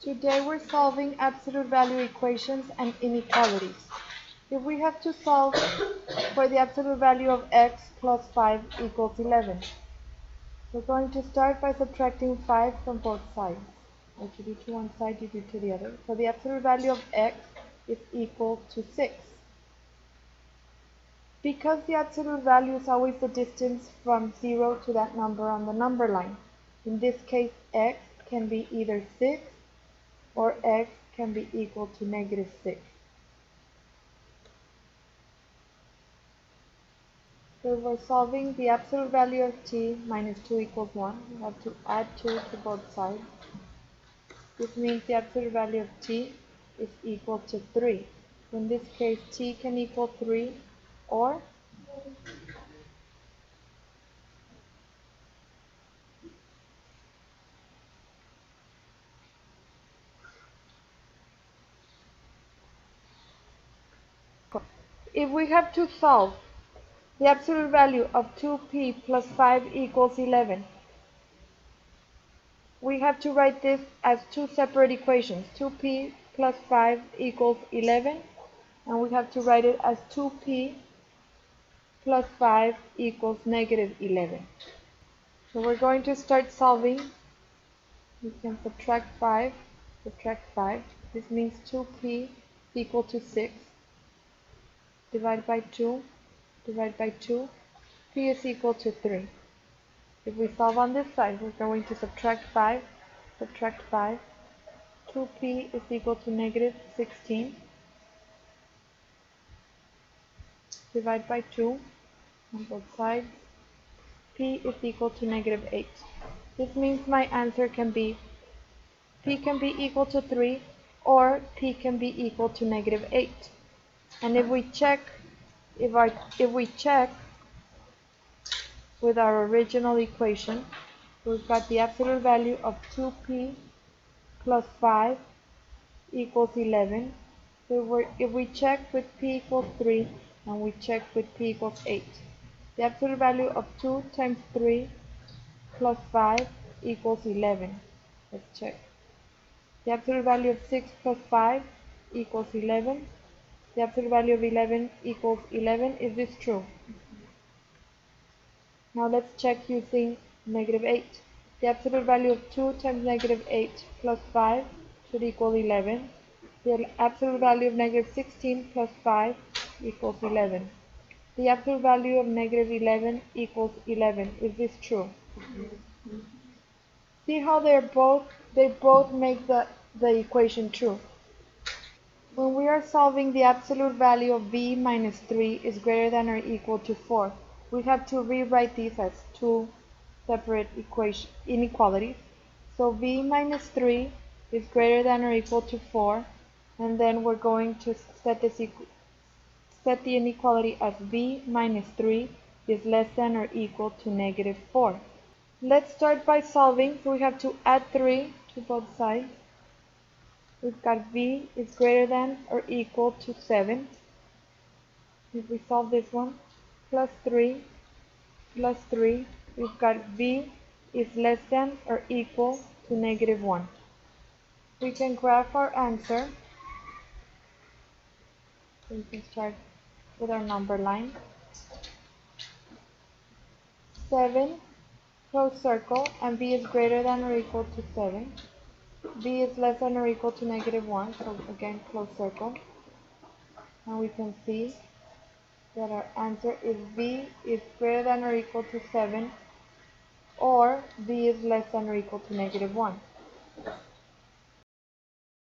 Today we're solving absolute value equations and inequalities. If we have to solve for the absolute value of x plus 5 equals 11, we're going to start by subtracting 5 from both sides. What you do to one side, you do to the other. So the absolute value of x is equal to 6. Because the absolute value is always the distance from 0 to that number on the number line, in this case x can be either 6 or x can be equal to -6. So we're solving the absolute value of t minus 2 equals 1. We have to add 2 to both sides. This means the absolute value of t is equal to 3. In this case, t can equal 3 or if we have to solve the absolute value of 2p plus 5 equals 11, we have to write this as two separate equations. 2p plus 5 equals 11, and we have to write it as 2p plus 5 equals -11. So we're going to start solving. We can subtract 5. This means 2p equal to 6. Divide by 2. P is equal to 3. If we solve on this side, we're going to subtract 5. 2p is equal to -16. Divide by 2 on both sides. P is equal to -8. This means my answer can be P can be equal to 3 or P can be equal to -8. And if we check with our original equation, we've got the absolute value of 2p plus 5 equals 11. So if we check with p equals 3 and we check with p equals 8, the absolute value of 2 times 3 plus 5 equals 11. Let's check. The absolute value of 6 plus 5 equals 11. The absolute value of 11 equals 11. Is this true? Now let's check using -8. The absolute value of 2 times -8 plus 5 should equal 11. The absolute value of -16 plus 5 equals 11. The absolute value of -11 equals 11. Is this true? See how they both make the equation true. When we are solving the absolute value of v minus 3 is greater than or equal to 4, we have to rewrite these as two separate inequalities. So v minus 3 is greater than or equal to 4, and then we're going to set the inequality as v minus 3 is less than or equal to -4. Let's start by solving. So we have to add 3 to both sides. We've got v is greater than or equal to 7. If we solve this one, plus 3, we've got v is less than or equal to -1. We can graph our answer. So we can start with our number line. 7, close circle, and v is greater than or equal to 7. V is less than or equal to -1, so again, close circle. And we can see that our answer is v is greater than or equal to 7, or v is less than or equal to -1.